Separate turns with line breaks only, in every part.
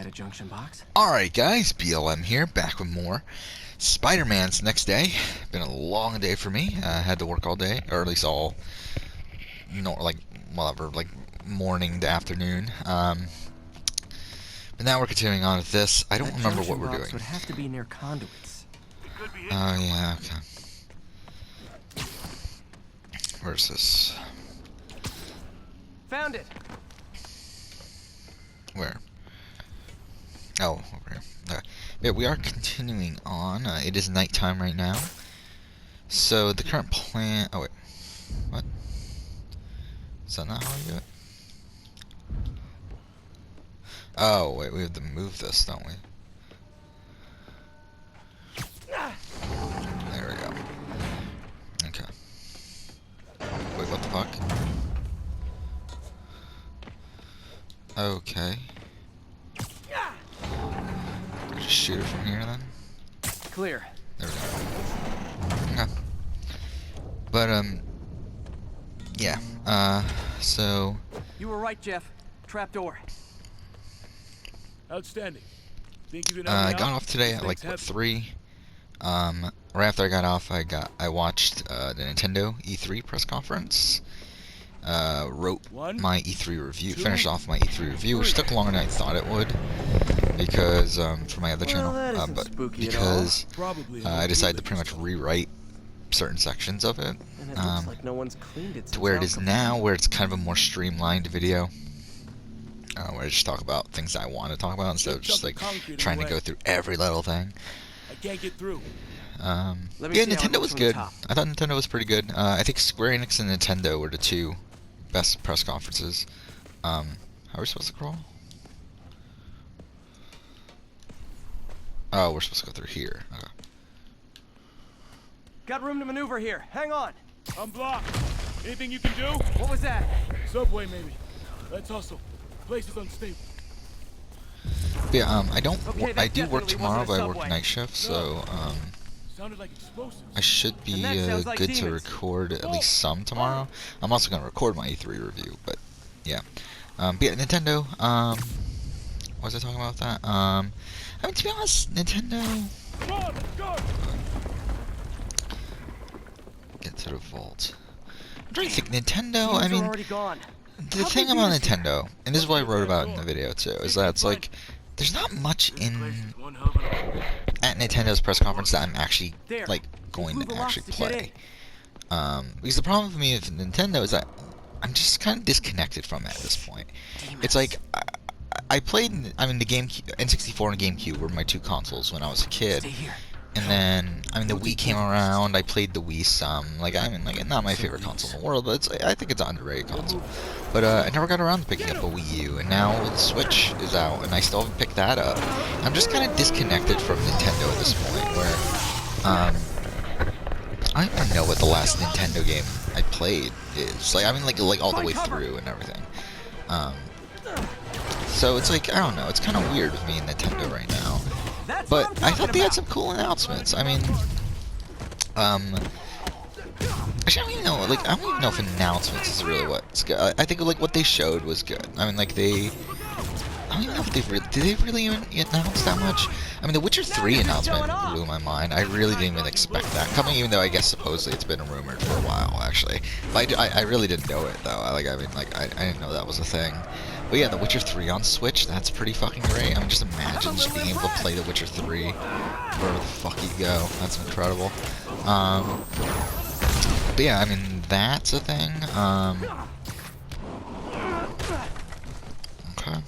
inside a junction box.
Alright guys, BLM here, back with more Spider-Man's next day. Been a long day for me. Had to work all day, or at least all, like, whatever, like, morning to afternoon. But now we're continuing on with this. I don't remember what we're doing.
Would have to be near conduits.
Oh, yeah, okay. Where's this?
Found it!
Where? Oh, over here. Okay. Yeah, we are continuing on. It is nighttime right now. So the current plan... Oh, wait. What? Is that not how you do it? Oh, wait. We have to move this, don't we? There we go. Okay. Wait, what the fuck? Okay. Just shoot it from here then?
Clear.
There we go. Okay. But, yeah. So...
You were right, Jeff. Trapdoor.
Outstanding. Think you can
I got off today at like what, 3. Right after I got off, I watched the Nintendo E3 press conference. Wrote my E3 review, finished off my E3 review, which took longer than I thought it would, because for my other channel, but because I decided to pretty much rewrite certain sections of it,
And it looks like no one's cleaned it
to where it is now, where it's kind of a more streamlined video. Where I just talk about things that I want to talk about instead of just like trying to go through every little thing.
I can't get through.
Yeah, Nintendo was good. I thought Nintendo was pretty good. I think Square Enix and Nintendo were the two best press conferences. How are we supposed to crawl? Oh, we're supposed to go through here. Okay.
Got room to maneuver here. Hang on.
I'm blocked. Anything you can do?
What was that?
Subway, maybe. Let's hustle. Place is unstable.
Yeah, I don't.
Okay,
I do work
definitely
tomorrow,
wasn't a
but I work
subway.
night shift, so
Sounded like explosives.
I should be
And that sounds like
good to
demons.
record at least some tomorrow. I'm also gonna record my E3 review, but yeah. But yeah, Nintendo. What was I talking about with that? I mean, to be honest, Nintendo.
Come on, let's go.
Get to the vault. I'm trying to think. Nintendo. I
Demons are
mean,
already gone.
the thing about Nintendo, and this is what I wrote about in the video too, is that it's like there's not much in at Nintendo's press conference that I'm actually like going to actually play. Because the problem for me with Nintendo is that I'm just kind of disconnected from it at this point. It's like I played, I mean, the N64 and GameCube were my two consoles when I was a kid.
Stay here.
And then, I mean, the Wii came around. I played the Wii some. Like, I mean, like, not my favorite console in the world, but I think it's an underrated console. But I never got around to picking up a Wii U, and now the Switch is out, and I still haven't picked that up. I'm just kind of disconnected from Nintendo at this point, where I don't know what the last Nintendo game I played is. Like, I mean, like all the way through and everything. So it's like, I don't know. It's kind of weird with me and Nintendo right now. But I thought they had some cool announcements. I mean, actually, I don't even know. Like, I don't even know if announcements is really what's good. I think like what they showed was good. I mean, like I don't even know if did they really announce that much? I mean, the Witcher 3 announcement blew my mind. I really didn't even expect that coming, even though I guess supposedly it's been rumored for a while, actually. But I really didn't know it though. I didn't know that was a thing. But yeah, The Witcher 3 on Switch, that's pretty fucking great. I mean, just imagine just being able to play The Witcher 3 wherever the fuck you go. That's incredible. But yeah, I mean, that's a thing. Okay.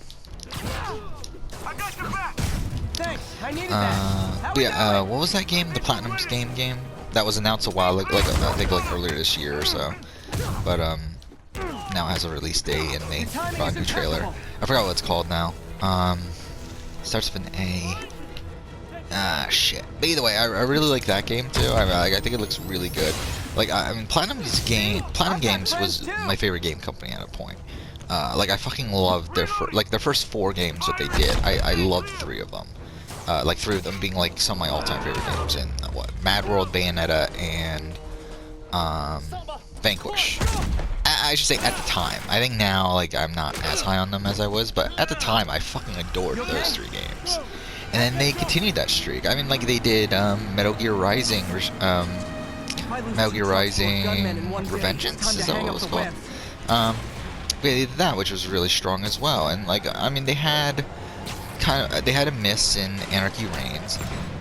Thanks. I needed that.
But yeah, what was that game? The Platinum's game? That was announced a while ago, I think like earlier this year or so. But, now it has a release date and they brought a new trailer. I forgot what it's called now. Starts with an A. Ah, shit. But either way, I really like that game too. I think it looks really good. Like, I mean, Platinum Games was my favorite game company at a point. Like, I fucking loved their first 4 games that they did. I loved 3 of them. Like 3 of them being like some of my all-time favorite games in Mad World, Bayonetta, and Vanquish. I should say at the time. I think now, like, I'm not as high on them as I was, but at the time, I fucking adored those 3 games. And then they continued that streak. I mean, like, they did Metal Gear Rising, Metal Gear Rising Revengeance, is that what it was called? They did that, which was really strong as well. And, like, I mean, they had a miss in Anarchy Reigns,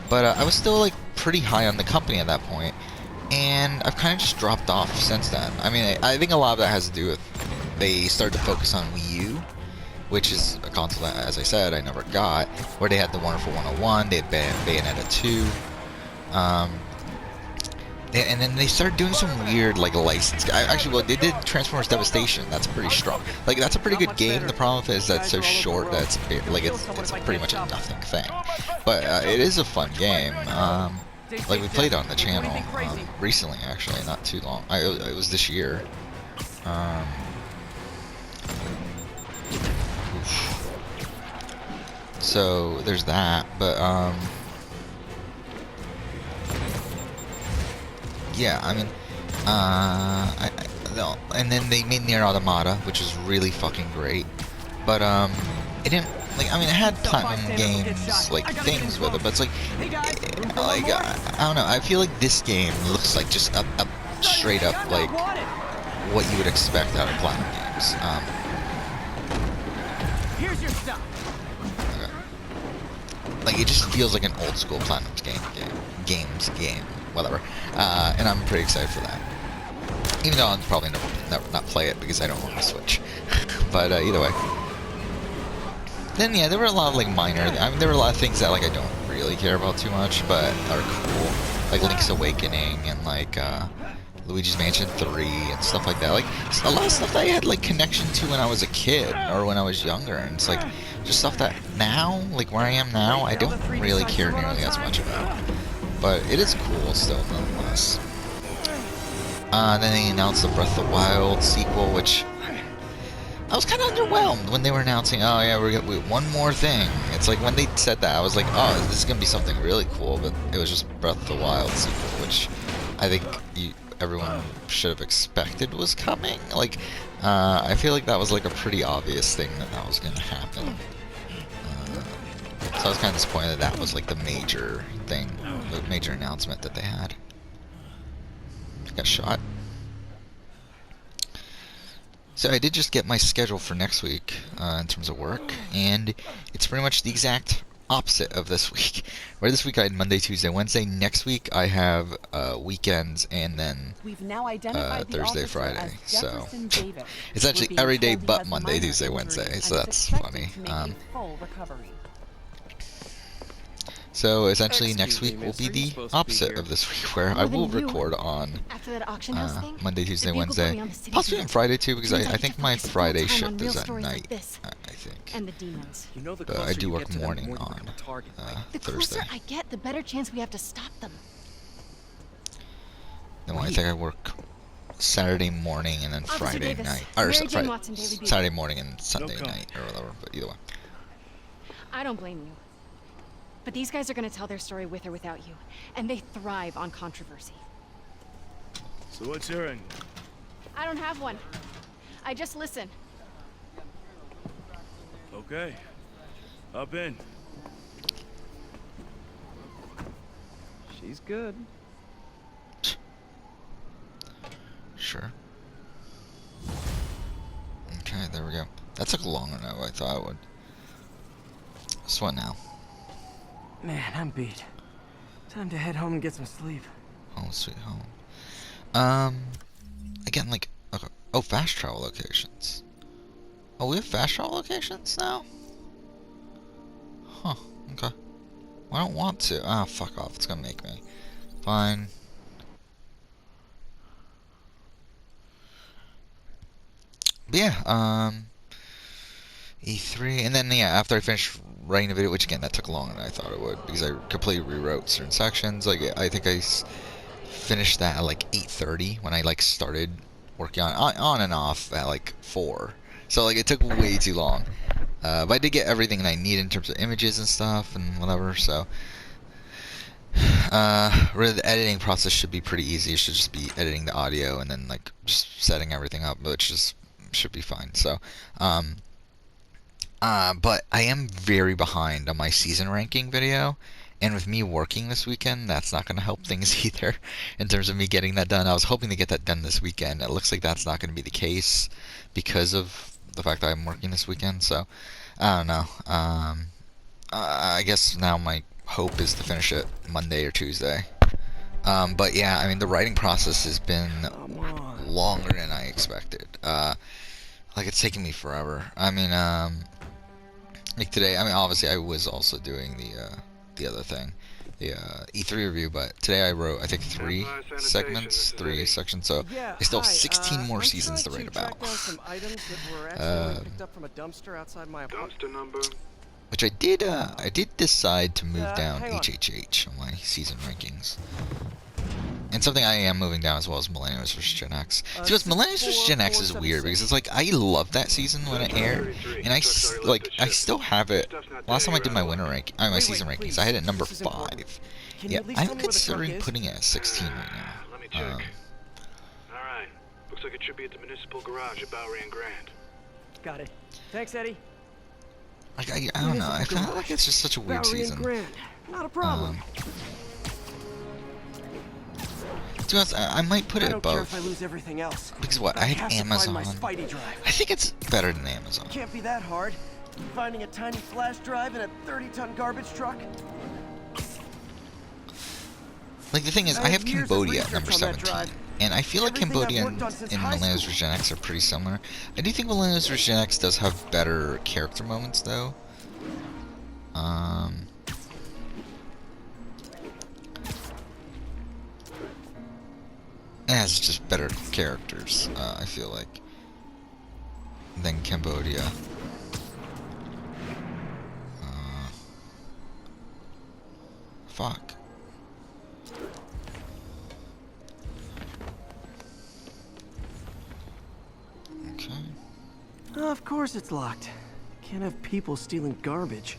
but I was still, like, pretty high on the company at that point. And I've kind of just dropped off since then. I mean, I think a lot of that has to do with they started to focus on Wii U, which is a console that, as I said, I never got, where they had the Wonderful 101, they had Bayonetta 2, and then they started doing some weird, like, license. Actually, well, they did Transformers Devastation. That's pretty strong. Like, that's a pretty good game. The problem with it is that it's so short that it's pretty much a nothing thing. But it is a fun game. Like, we played it on the channel recently, actually, not too long. It was this year. So there's that, but yeah, I mean, and then they made Nier Automata, which was really fucking great, but it didn't, like, I mean, it had Platinum Games, like, things with it, but it's like, I don't know, I feel like this game looks like just a straight up, like, what you would expect out of Platinum Games.
Here's your stuff.
Okay. Like, it just feels like an old school Platinum game, whatever. And I'm pretty excited for that. Even though I'll probably never not play it because I don't own a Switch. But either way. Then yeah, there were a lot of, like, minor. I mean, there were a lot of things that, like, I don't really care about too much, but are cool, like Link's Awakening and, like, Luigi's Mansion 3 and stuff like that. Like, a lot of stuff that I had, like, connection to when I was a kid or when I was younger, and it's like just stuff that now, like, where I am now, I don't really care nearly as much about. But it is cool still, nonetheless. Then they announced the Breath of the Wild sequel, which I was kind of underwhelmed when they were announcing, oh yeah, we're gonna one more thing. It's like when they said that, I was like, oh, this is gonna be something really cool, but it was just Breath of the Wild sequel, which I think everyone should have expected was coming. Like, I feel like that was, like, a pretty obvious thing that was gonna happen. So I was kind of disappointed that was, like, the major thing, the major announcement that they had. Got shot. So I did just get my schedule for next week in terms of work, and it's pretty much the exact opposite of this week. Where this week I had Monday, Tuesday, Wednesday. Next week I have weekends and then Thursday, Friday. So it's actually every day but Monday, Tuesday, Wednesday. So that's funny. So essentially next week will be the opposite of this week, where I will record on Monday, Tuesday, Wednesday, possibly on Friday too, because I think my Friday shift is at night, I think. But I do work morning on
The
Thursday.
closer I get, the better chance we have to stop them.
No, I think I work Saturday morning and then Friday night, or Saturday morning and Sunday night, or whatever. But either way.
I don't blame you. But these guys are gonna tell their story with or without you, and they thrive on controversy.
So what's your angle?
I don't have one. I just listen.
Okay. Up in.
She's good.
Sure. Okay, there we go. That took longer than I thought it would. So what now?
Man, I'm beat. Time to head home and get some sleep.
Home sweet home. Again, like, okay. Oh, fast travel locations. Oh, we have fast travel locations now? Huh, okay. Well, I don't want to. Ah, fuck off. It's gonna make me. Fine. But yeah, E3, and then, yeah, after I finished writing the video, which again, that took longer than I thought it would, because I completely rewrote certain sections. Like, I think I finished that at, like, 8:30, when I, like, started working on and off at, like, 4. So, like, it took way too long. But I did get everything that I needed in terms of images and stuff, and whatever, so. Really, the editing process should be pretty easy. It should just be editing the audio and then like just setting everything up, which just should be fine. So, but I am very behind on my season ranking video, and with me working this weekend, that's not going to help things either in terms of me getting that done. I was hoping to get that done this weekend. It looks like that's not going to be the case because of the fact that I'm working this weekend. So, I don't know. I guess now my hope is to finish it Monday or Tuesday. But yeah, I mean, the writing process has been longer than I expected. Like, it's taken me forever. I mean, like today, I mean, obviously I was also doing the other thing, the E3 review, but today I wrote, I think, 3 segments, 3 sections, so I still have 16 more seasons to write about.
Dumpster number.
Which I did decide to move down HHH on my season rankings. And something I am moving down as well as Millennials vs. Gen X. See, because Millennials vs. Gen X is weird because it's like I loved that season when it aired, and I still have it. Last time I did my winter rank, my season rankings, I had it number 5. Yeah, I'm considering putting it at 16 right now.
Let me check. All right. Looks like it should be at the municipal garage at Bowery and Grand.
Got it. Thanks, Eddie.
Like I don't know. I feel like it's just such a weird season.
Not a problem.
To be honest, I might put it
I don't care
above.
if I lose everything else.
Because what? I have Amazon. I think it's better than Amazon.
Can't be that hard. Finding a tiny flash drive in a 30-ton garbage truck.
Like, the thing is, I have Cambodia at number 17. And I feel like Cambodia and Millennials vs. Gen X are pretty similar. I do think Millennials vs. Gen X does have better character moments, though. It has just better characters, I feel like, than Cambodia. Fuck. Okay.
Of course it's locked. Can't have people stealing garbage.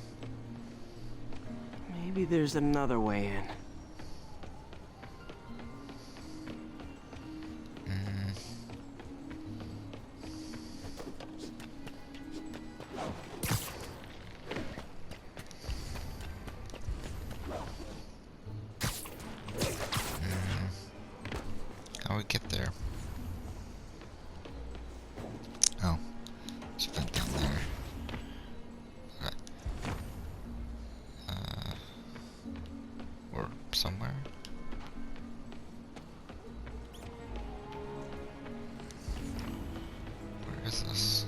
Maybe there's another way in.
How do we get there? Oh, there's a vent down there. Okay. Or somewhere. Where is this?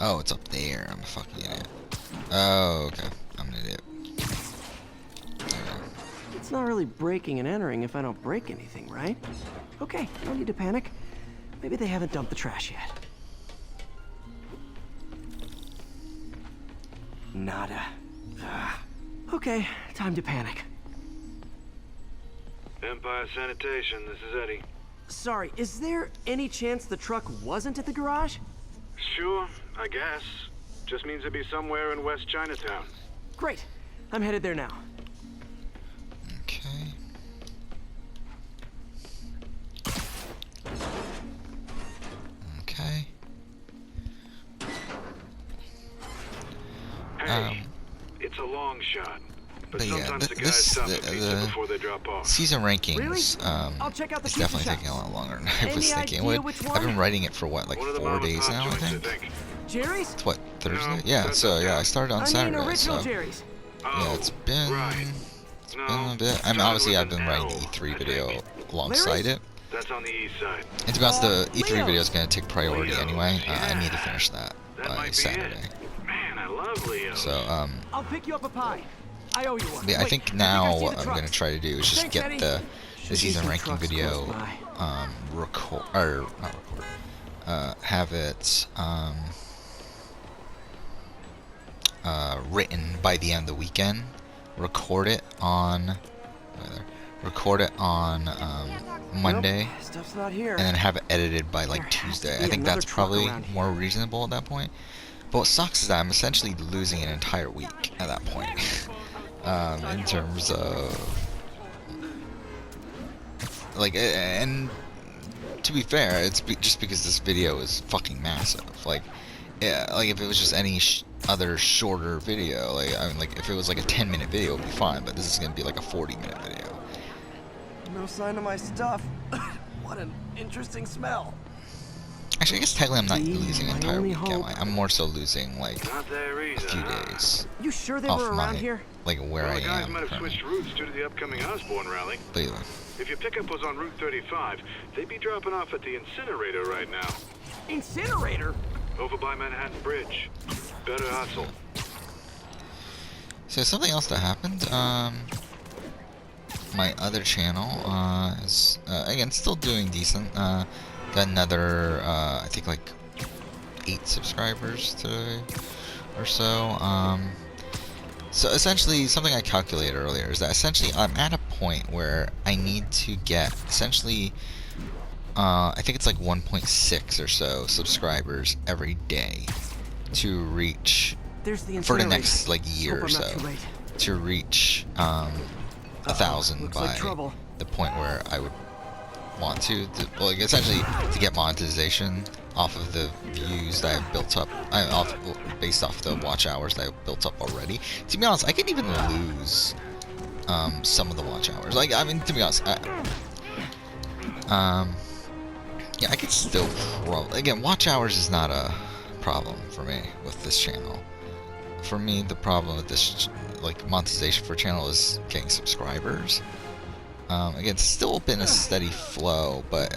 Oh, it's up there. I'm a fucking idiot. Oh, okay. I'm an idiot.
It's not really breaking and entering if I don't break anything, right? Okay, no need to panic. Maybe they haven't dumped the trash yet. Nada. Okay, time to panic.
Empire Sanitation, this is Eddie.
Sorry, is there any chance the truck wasn't at the garage?
Sure, I guess. Just means it'd be somewhere in West Chinatown.
Great. I'm headed there now.
Okay. Okay.
Hey, it's a long shot. But
yeah,
sometimes the guys stop at pizza
the
before they drop off.
season rankings,
Really? I'll check out the
it's
pizza
definitely
shops.
taking a lot longer than I was
Any
thinking.
idea which
I've
one?
been writing it for what, like
One of the
4
mom and
days
pop
now, I
joints,
think?
Jerry's?
It's what, Thursday?
No,
Yeah,
that's
so
okay.
yeah, I started on
I
Saturday,
mean original
so
Jerry's.
yeah, it's been
right.
it's
No,
been a bit. I mean,
started
obviously
with
I've been
an
writing
L,
the E3
I
video
think.
alongside
Larry's?
it.
That's on the east side.
And to be honest, the E3
Leo's.
video is going to take priority
Leo's,
anyway. I
yeah.
need to finish that
That
by
might be
Saturday.
it. Man, I love Leo.
So
I'll pick you up a pie. I owe you one.
yeah, I
Wait,
think
I
now
see
what
the
I'm going to
trucks.
try to do is just
Thanks,
get
Eddie.
the
Should be
season
some
ranking
trucks
video
close by.
have it written by the end of the weekend, record it on Monday,
Nope, stuff's not here.
and then have it edited by like
There has to
Tuesday.
be
I think
another
that's
truck
probably
around here.
more reasonable at that point. But what sucks is that I'm essentially losing an entire week at that point. In terms of like, and to be fair, it's just because this video is fucking massive. Like, yeah, like if it was just any other shorter video, like I mean, like if it was like a 10-minute video, it'd be fine. But this is gonna be like a 40-minute video.
No sign of my stuff. What an interesting smell.
Actually, I guess technically I'm not
See,
losing an
my
entire
only
week, am
hope.
I? I'm more so losing like
Not there
a
either,
few
huh?
days
You sure they
off
were
my
around here?
like where
Well,
I
the guys
am
might have
currently.
switched routes due to the upcoming Osborne rally.
But either way.
If your pickup was on Route 35, they'd be dropping off at the incinerator right now,
Incinerator?
over by Manhattan Bridge. Better hustle.
So something else that happened. My other channel is again still doing decent. Got another I think like 8 subscribers today or so. So essentially, something I calculated earlier is that essentially I'm at a point where I need to get essentially I think it's like 1.6 or so subscribers every day to reach
There's the
for the
incinerator.
next like year
Hope
or
I'm not
so
too late.
to reach 1,000
Looks
by
like trouble.
the point where I would want to well, like, essentially to get monetization off of the views that I've built up, based off the watch hours that I've built up already. To be honest, I could even lose some of the watch hours. Like, I mean, to be honest, yeah, I could still again, watch hours is not a problem for me with this channel. For me, the problem with this like monetization for channel is getting subscribers. Again, it's still been a steady flow, but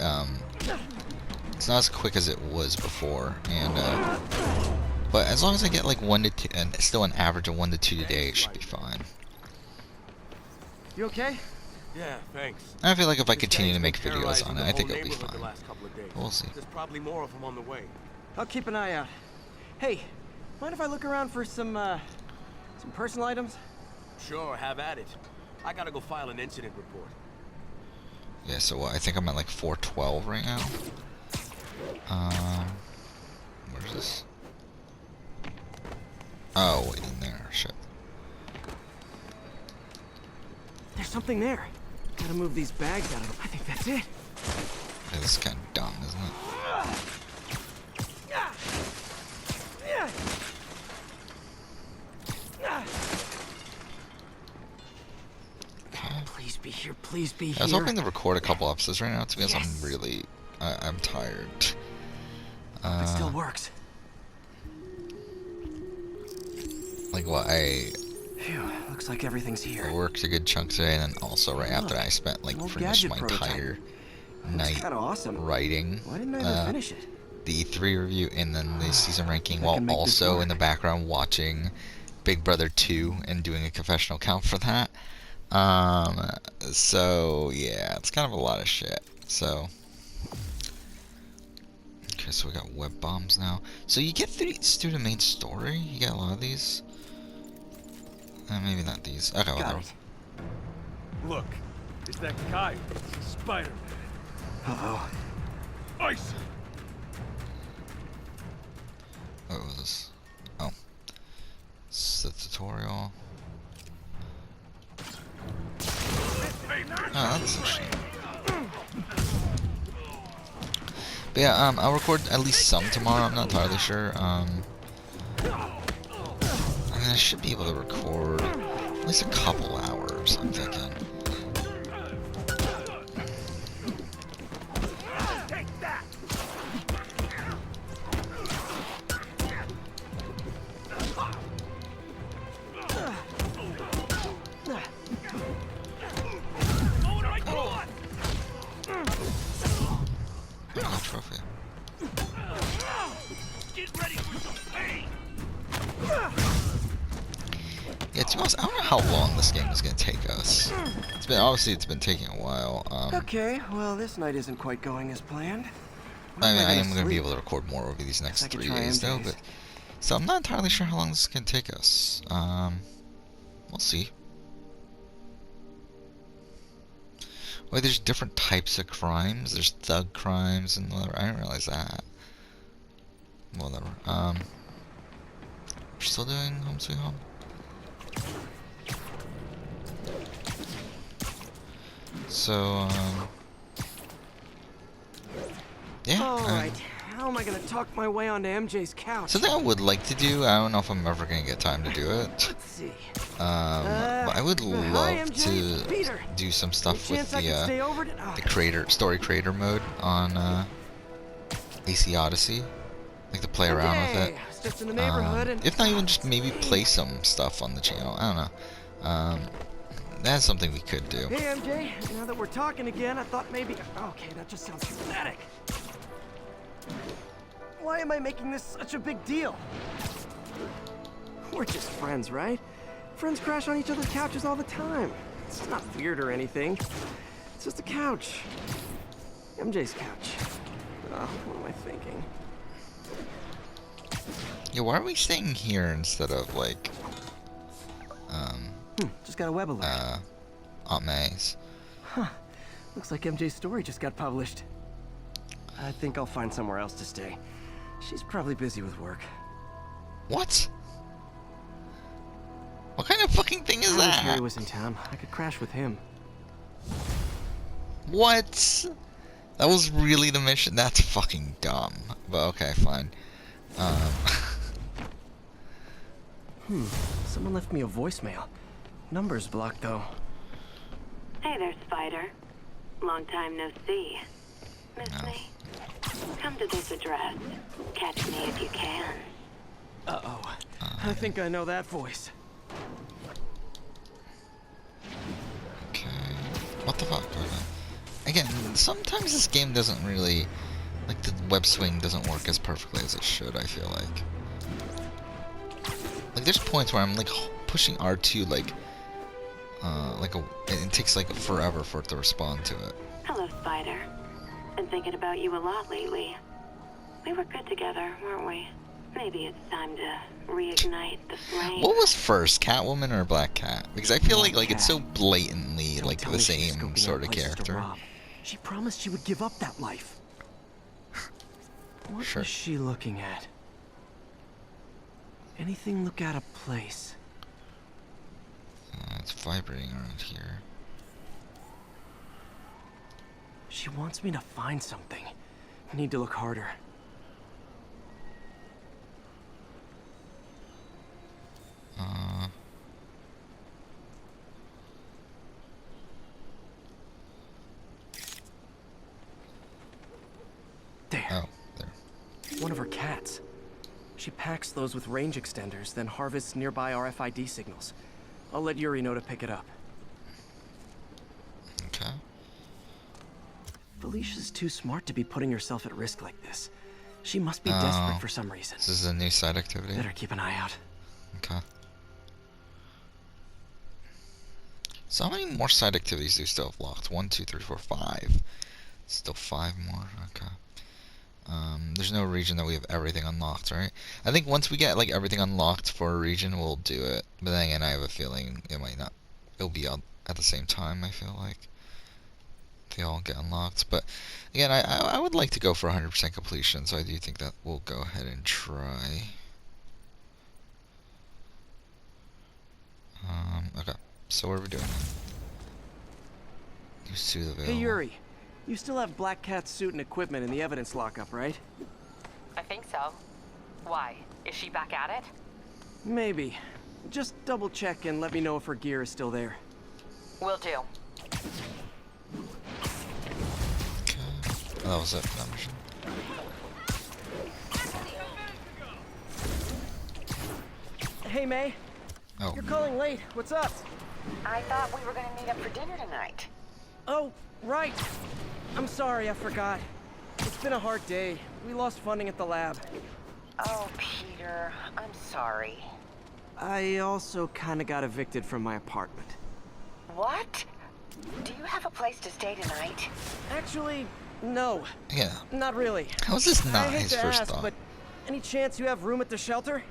it's not as quick as it was before. And but as long as I get like 1 to 2, and still an average of 1 to 2 a day, it should be fine.
You okay?
Yeah, thanks.
I feel like if I
This
continue to
gang's
make
been
videos on
terrorizing
it,
the
I think
whole
it'll be
neighborhood the
fine.
last couple of days.
We'll see.
There's probably more of them on the way.
I'll keep an eye out. Hey, mind if I look around for some personal items?
Sure, have at it. I gotta go file an incident report.
Yeah, so I think I'm at like 412 right now. Where's this? Oh, wait, in there. Shit.
There's something there. Gotta move these bags out of them. I think that's it.
Yeah, this is kind of dumb, isn't it?
Please be here. Please be here.
I was hoping to record a couple episodes right now. To be honest,
Yes.
I'm really, I'm tired.
It still works.
Like what, I
Phew, looks like everything's here.
worked a good chunk today, and then also right after
Look,
that, I spent like
an old
pretty much
gadget
my
prototype.
entire
Looks
night
kind of awesome.
writing
Why didn't I ever finish it?
the E3 review and then the season ranking,
I
while
can make this
also in the
work.
background watching Big Brother 2 and doing a confessional count for that. So yeah, it's kind of a lot of shit. So okay, so we got web bombs now. So you get these through the main story. You get a lot of these. Maybe not these. Okay, well,
Got
they're-
it.
Look, it's that guy, Spider-Man.
Uh-oh.
Ice!
what was this? Oh, it's the tutorial. Oh, that's interesting. But yeah, I'll record at least some tomorrow. I'm not entirely sure. I mean, I should be able to record at least a couple hours, I'm thinking. Oh, trophy.
Get ready for some pain!
Yeah, to be honest, I don't know how long this game is gonna take us. It's been taking a while.
Okay, well, this night isn't quite going as planned.
I mean, I am
gonna
gonna be
sleep?
able to record more over these next
I could
3
try
days, though.
MJ's.
But so I'm not entirely sure how long this is gonna take us. We'll see. Wait, there's different types of crimes. There's thug crimes and whatever. I didn't realize that. Whatever. We're still doing Home Sweet Home? So, yeah.
Alright, how am I gonna talk my way onto MJ's couch?
Something I would like to do, I don't know if I'm ever gonna get time to do it.
Let's see.
But I would
Hi,
love
MJ.
to
Peter.
do some stuff with
Chance I can stay over
the story creator mode on AC Odyssey. Like to play around with it.
I was just in the neighborhood and...
If not even just maybe play some stuff on the channel. I don't know. That's something we could do.
Hey MJ, now that we're talking again, I thought maybe... Okay, that just sounds pathetic. Why am I making this such a big deal? We're just friends, right? Friends crash on each other's couches all the time. It's not weird or anything. It's just a couch. MJ's couch. Oh, what am I thinking?
Yeah, why are we staying here instead of like
Just got a web alert.
Aunt May's?
Huh. Looks like MJ's story just got published. I think I'll find somewhere else to stay. She's probably busy with work.
What? What kind of fucking thing is
I wish
that?
Harry was in town. I could crash with him.
What? That was really the mission? That's fucking dumb. But okay, fine.
Someone left me a voicemail. Number's blocked, though.
Hey there, Spider. Long time no see. Miss me? Come to this address. Catch me if you can.
Uh-oh. I think I know that voice.
Okay. What the fuck? Again, sometimes this game doesn't really... Like, the web swing doesn't work as perfectly as it should, I feel like. Like, there's points where I'm, like, pushing R2, like it takes, like, forever for it to respond to it.
Hello, Spider. Been thinking about you a lot lately. We were good together, weren't we? Maybe it's time to reignite the flame.
What was first, Catwoman or Black Cat? Because I feel like it's so blatantly, like, the same sort of character.
She promised she would give up that life. What
Sure.
is she looking at? Anything look out of place?
It's vibrating around here.
She wants me to find something. I need to look harder. There.
Oh, there.
One of her cats. She packs those with range extenders, then harvests nearby RFID signals. I'll let Yuri know to pick it up.
Okay.
Felicia's too smart to be putting herself at risk like this. She must be desperate for some reason.
This is a new side activity.
Better keep an eye out.
Okay. So how many more side activities do you still have locked? 1, 2, 3, 4, 5. Still 5 more. Okay. There's no region that we have everything unlocked, right? I think once we get like everything unlocked for a region, we'll do it. But then again, I have a feeling it might not. It'll be all at the same time. I feel like they all get unlocked. But again, I would like to go for 100% completion, so I do think that we'll go ahead and try. Okay. So what are we doing? New suit available.
Hey Yuri, you still have Black Cat's suit and equipment in the evidence lockup, right?
I think so. Why? Is she back at it?
Maybe. Just double check and let me know if her gear is still there.
Will do.
Okay. Oh, that was it for that mission.
Hey May,
Oh.
you're calling late. What's up?
I thought we were gonna meet up for dinner tonight.
Oh, right. I'm sorry, I forgot. It's been a hard day. We lost funding at the lab.
Oh, Peter, I'm sorry.
I also kind of got evicted from my apartment.
What? Do you have a place to stay tonight?
Actually, no.
Yeah.
Not really.
How is this
I
not
hate
his
to
first
ask,
thought?
but any chance you have room at the shelter?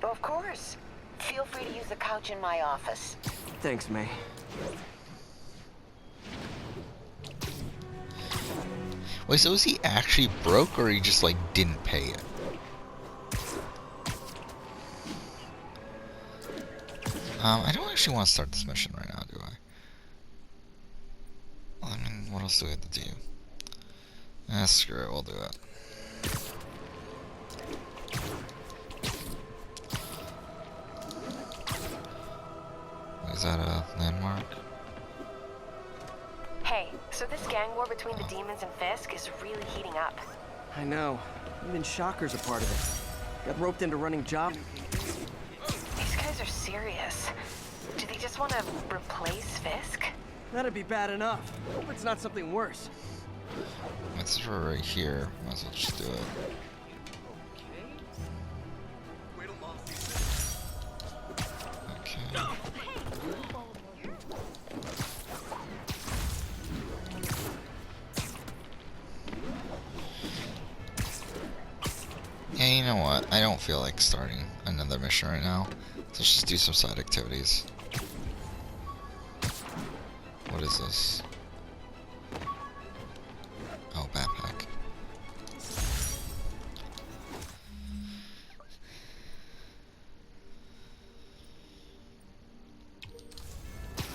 Of course. Feel free to use the couch in my office.
Thanks, May.
Wait, so is he actually broke, or he just like didn't pay it? I don't actually want to start this mission right now, do I? Well, I mean, what else do we have to do? Screw it, we'll do it. Is that a landmark?
Hey, so this gang war between the demons and Fisk is really heating up.
I know. Even Shocker's a part of it. Got roped into running jobs.
These guys are serious. Do they just want to replace Fisk?
That'd be bad enough. Hope it's not something worse.
It's for right here. Might as well just do it. Okay. Yeah, you know what? I don't feel like starting another mission right now. So let's just do some side activities. What is this? Oh, backpack.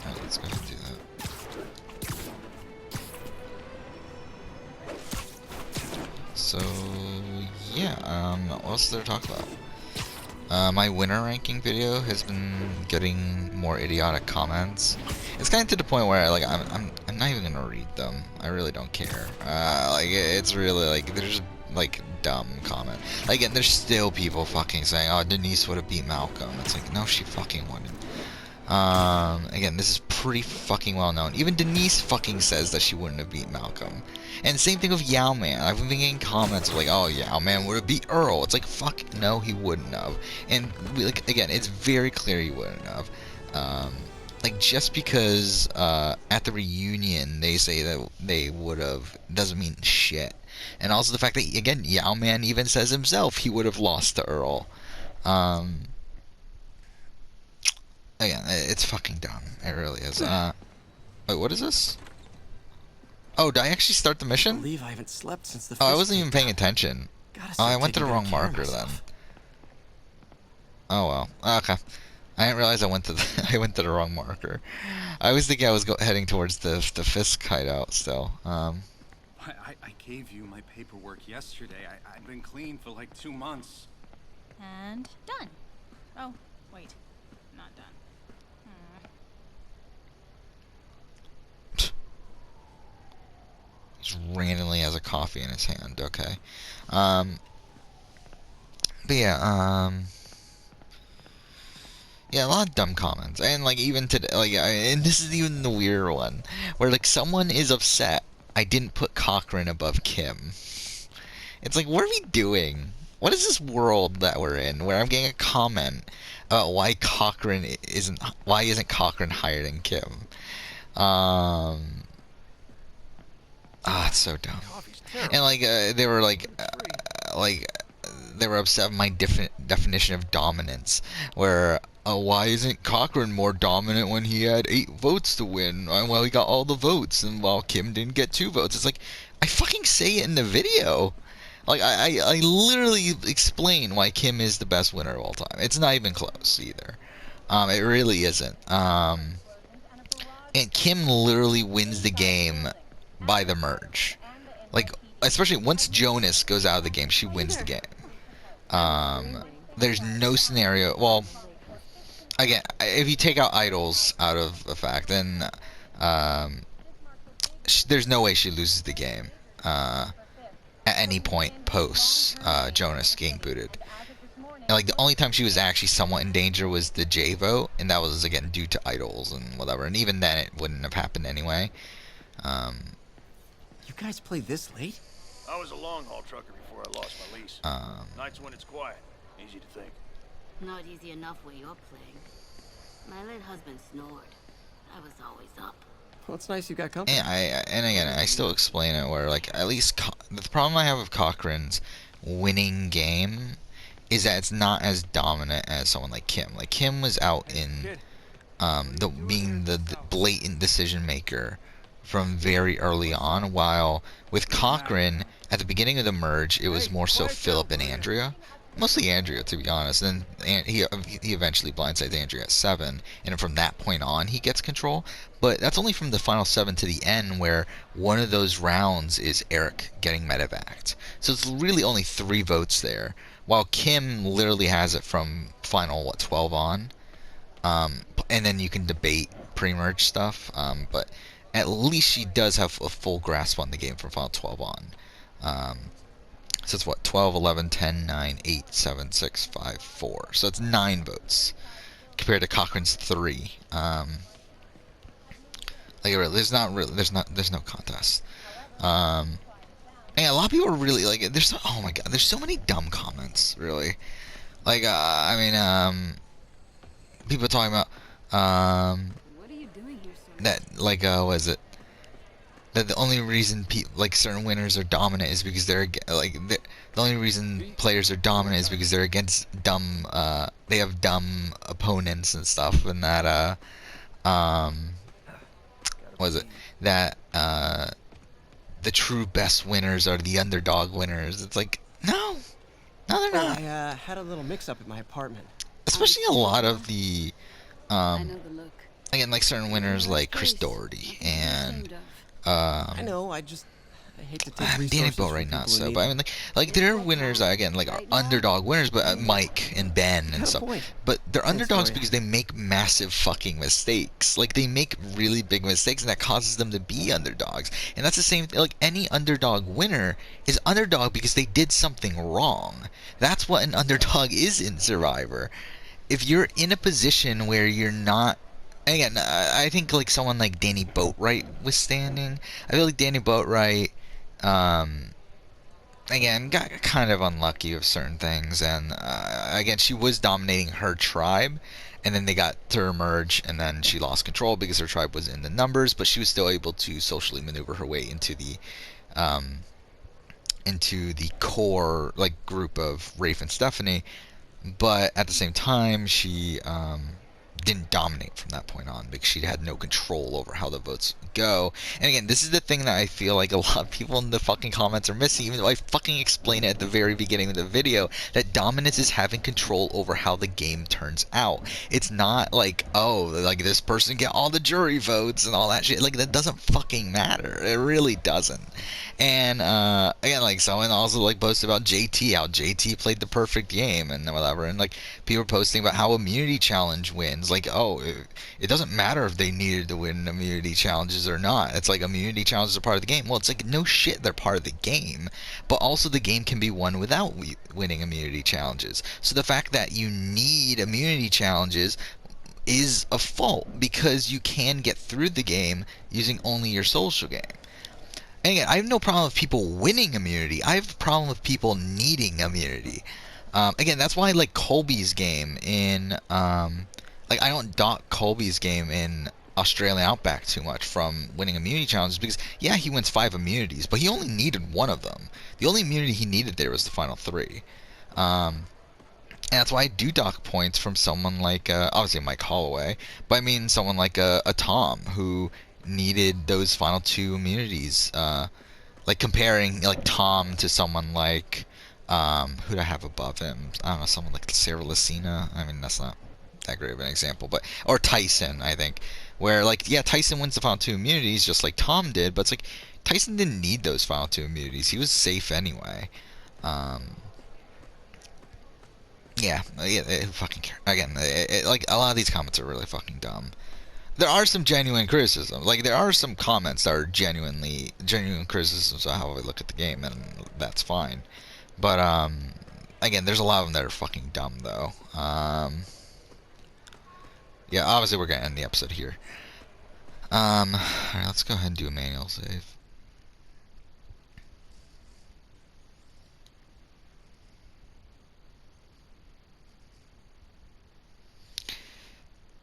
Alright, let's go ahead and do that. So, yeah, what else is there to talk about? My winner ranking video has been getting more idiotic comments. It's kind of to the point where like I'm not even gonna read them. I really don't care. Like it's really like there's like dumb comment. Like and there's still people fucking saying, "Oh, Denise would have beat Malcolm." It's like no, she fucking wouldn't. Again, this is pretty fucking well known. Even Denise fucking says that she wouldn't have beat Malcolm. And same thing with Yao Man. I've been getting comments like, "Oh, Yao Man would have beat Earl." It's like, fuck, no, he wouldn't have. And like again, it's very clear he wouldn't have. Like just because at the reunion they say that they would have doesn't mean shit. And also the fact that again, Yao Man even says himself he would have lost to Earl. Again, it's fucking dumb. It really is. Wait, what is this? Oh, did I actually start the
I
mission?
believe I haven't slept since the.
Oh, I wasn't even paying attention. Oh, I went to the wrong marker then. Oh well. Okay. I didn't realize I went to the I went to the wrong marker. I was thinking I was heading towards the Fisk hideout still.
I gave you my paperwork yesterday. I've been clean for like 2 months.
And done. Oh, wait. Not done.
Just randomly has a coffee in his hand. Okay. But yeah. Yeah, a lot of dumb comments, and like even today, like, and this is even the weirder one, where like someone is upset I didn't put Cochran above Kim. It's like, what are we doing? What is this world that we're in, where I'm getting a comment about why isn't Cochran higher than Kim? It's so dumb. And like they were like they were upset with my definition of dominance, where why isn't Cochran more dominant when he had 8 votes to win? Well, he got all the votes, and while Kim didn't get 2 votes. It's like, I fucking say it in the video. Like, I literally explain why Kim is the best winner of all time. It's not even close, either. It really isn't. And Kim literally wins the game by the merge. Like, especially once Jonas goes out of the game, she wins the game. There's no scenario. Well, again, if you take out idols out of the fact, then there's no way she loses the game at any point post Jonas getting booted. And like the only time she was actually somewhat in danger was the J vote, and that was again due to idols and whatever. And even then, it wouldn't have happened anyway.
You guys play this late?
I was a long haul trucker before I lost my lease. Nights when it's quiet, easy to think.
Not easy enough where you're playing. My late husband snored. I was always up.
Well, it's nice you got company.
And again, I still explain it where like at least the problem I have with Cochran's winning game is that it's not as dominant as someone like Kim. Like Kim was out in being the blatant decision maker from very early on, while with Cochran, at the beginning of the merge, it was more so Philip and Andrea. Mostly Andrea, to be honest. Then he eventually blindsides Andrea at 7, and from that point on, he gets control. But that's only from the final 7 to the end, where one of those rounds is Eric getting medevaced. So it's really only 3 votes there, while Kim literally has it from final 12 on. And then you can debate pre-merge stuff, but at least she does have a full grasp on the game from final 12 on. So it's what, 12, 11, 10, 9, 8, 7, 6, 5, 4. So it's 9 votes compared to Cochran's 3. Like really, there's no contest. And a lot of people are really like, oh my god, there's so many dumb comments, really. Like, people talking about,
What are you doing here, sir?
that, like, what is it? That the only reason like certain winners are dominant is because they're the only reason players are dominant is because they're against dumb they have dumb opponents and stuff, and that what is it, that the true best winners are the underdog winners. It's like, no they're not.
I had a little mix-up at my apartment.
Especially a lot of the
I know the look.
again, like certain winners like Chris Doherty and
I know, I hate to take resources
Danny
from
Boat right
people
now,
in
so
need.
but I mean like their winners again like are underdog winners, but Mike and Ben and stuff. But they're underdogs because they make massive fucking mistakes. Like they make really big mistakes, and that causes them to be underdogs. And that's the same thing. Like any underdog winner is underdog because they did something wrong. That's what an underdog is in Survivor. If you're in a position where you're not. Again, I think like someone like Danny Boatwright was standing. I feel like Danny Boatwright, again, got kind of unlucky with certain things, and again, she was dominating her tribe, and then they got to her merge, and then she lost control because her tribe was in the numbers, but she was still able to socially maneuver her way into the core like group of Rafe and Stephanie, but at the same time, she didn't dominate from that point on because she had no control over how the votes go. And again, this is the thing that I feel like a lot of people in the fucking comments are missing, even though I fucking explained it at the very beginning of the video, that dominance is having control over how the game turns out. It's not like, oh, like this person get all the jury votes and all that shit. Like, that doesn't fucking matter. It really doesn't. And again, like someone also like posted about JT, how JT played the perfect game and whatever, and like people are posting about how immunity challenge wins. Like, oh, it doesn't matter if they needed to win immunity challenges or not. It's like immunity challenges are part of the game. Well, it's like, no shit, they're part of the game, but also the game can be won without winning immunity challenges. So the fact that you need immunity challenges is a fault, because you can get through the game using only your social game. And again, I have no problem with people winning immunity. I have a problem with people needing immunity. Again, that's why I like Colby's game in like I don't dock Colby's game in Australian Outback too much from winning immunity challenges, because yeah, he wins 5 immunities, but he only needed 1 of them. The only immunity he needed there was the final 3. And that's why I do dock points from someone like obviously Mike Holloway, but I mean someone like a Tom who needed those final 2 immunities. Like comparing like Tom to someone like who do I have above him? I don't know, someone like Sarah Lucina. I mean, that's not that great of an example, but or Tyson, I think, where like yeah, Tyson wins the final 2 immunities just like Tom did, but it's like Tyson didn't need those final 2 immunities. He was safe anyway. Yeah, who fucking care? Again, like a lot of these comments are really fucking dumb. There are some genuine criticisms. Like there are some comments that are genuine criticisms of how I look at the game, and that's fine. But again, there's a lot of them that are fucking dumb though. Yeah, obviously we're gonna end the episode here. Alright, let's go ahead and do a manual save.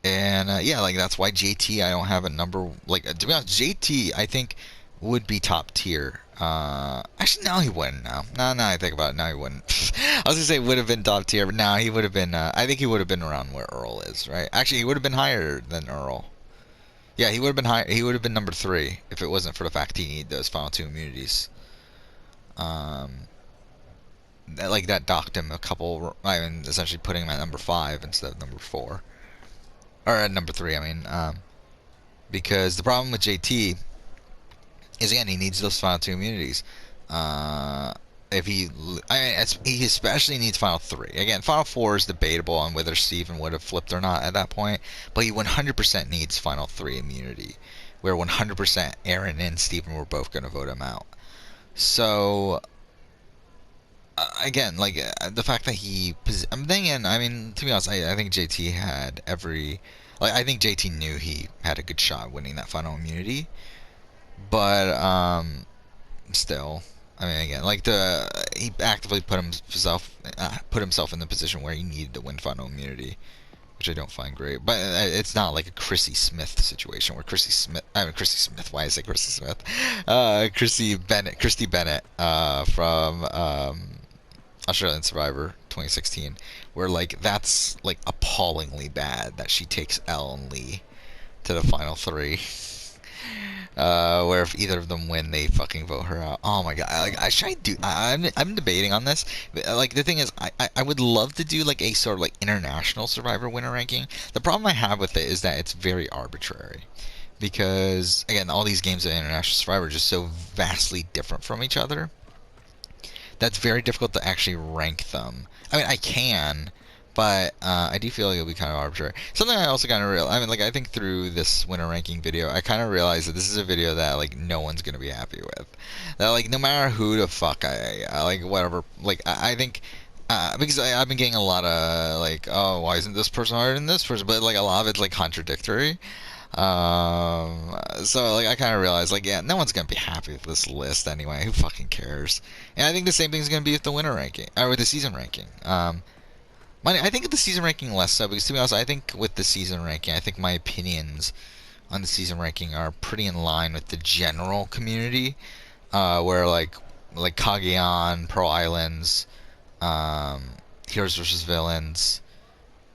And yeah, like that's why JT, I don't have a number. Like to be honest, JT I think would be top tier. Actually, no, he wouldn't. No, I think about it. No, he wouldn't. I was gonna say would have been top tier, but no, he would have been. I think he would have been around where Earl is, right? Actually, he would have been higher than Earl. Yeah, he would have been high. He would have been number 3 if it wasn't for the fact he needed those final 2 immunities. Like that docked him a couple. I mean, essentially putting him at number 5 instead of number 4, or at number 3. I mean, because the problem with JT is, again, he needs those final 2 immunities. If he, I mean, he especially needs final 3. Again, final 4 is debatable on whether Steven would have flipped or not at that point, but he 100% needs final 3 immunity, where 100% Aaron and Steven were both going to vote him out. So, again, like, the fact that I'm thinking, I mean, to be honest, I think JT had I think JT knew he had a good shot winning that final immunity, but, still, I mean, again, like, he actively put himself in the position where he needed to win final immunity, which I don't find great. But it's not like a Chrissy Smith situation where Chrissy Smith. Why is it Chrissy Smith? Christy Bennett from Australian Survivor 2016, where, like, that's, like, appallingly bad that she takes Elle and Lee to the final 3. Where if either of them win, they fucking vote her out. Oh my god! Like, I'm debating on this. Like, the thing is, I would love to do like a sort of like international Survivor winner ranking. The problem I have with it is that it's very arbitrary, because again, all these games of international Survivor are just so vastly different from each other. That's very difficult to actually rank them. I mean, I can, but I do feel like it'll be kind of arbitrary. Something I also kind of realized, I mean, like, I think through this winner ranking video, I kind of realized that this is a video that, like, no one's going to be happy with. That, like, no matter who the fuck I like, whatever, like, I think, because I've been getting a lot of, like, oh, why isn't this person harder than this person? But, like, a lot of it's, like, contradictory. So, like, I kind of realized, like, yeah, no one's going to be happy with this list anyway. Who fucking cares? And I think the same thing's going to be with the winner ranking, or with the season ranking. I think the season ranking less so, because to be honest, I think with the season ranking, I think my opinions on the season ranking are pretty in line with the general community, where like Cagayan, Pearl Islands, Heroes vs. Villains,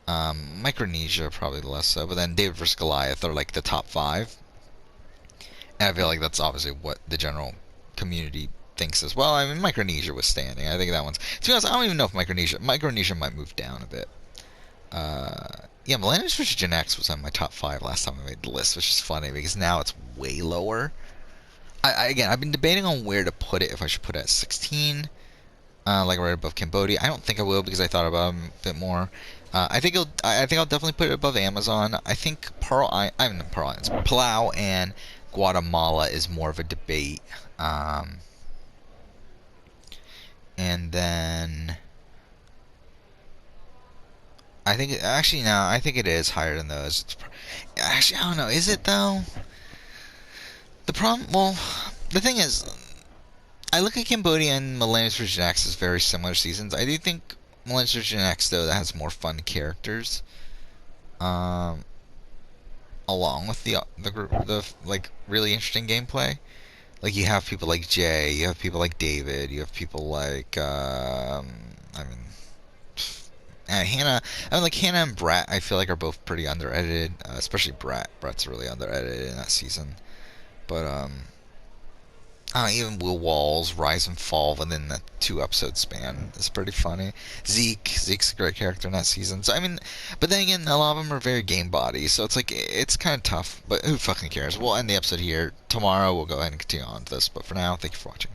Micronesia probably less so, but then David vs. Goliath are like the top 5. And I feel like that's obviously what the general community thinks as well. I mean, Micronesia was standing. I think that one's... To be honest, I don't even know if Micronesia might move down a bit. Yeah, Millennium vs. Gen X was on my top 5 last time I made the list, which is funny because now it's way lower. Again, I've been debating on where to put it, if I should put it at 16, like right above Cambodia. I don't think I will, because I thought about it a bit more. I think I'll definitely put it above Amazon. I think Palau and Guatemala is more of a debate. And then I think I think it is higher than those. Actually, I don't know. Is it though? The thing is, I look at Cambodia and Millennium vs. Gen X as very similar seasons. I do think Millennium vs. Gen X, though, that has more fun characters, along with the like really interesting gameplay. Like, you have people like Jay, you have people like David, you have people like Hannah. I mean, like, Hannah and Brett, I feel like are both pretty under-edited, especially Brett. Brett's really under-edited in that season. But even Will Wall's rise and fall within that 2-episode span is pretty funny. Zeke's a great character in that season. So I mean, but then again, a lot of them are very game body, so it's like, it's kind of tough. But who fucking cares? We'll end the episode here. Tomorrow we'll go ahead and continue on with this. But for now, thank you for watching.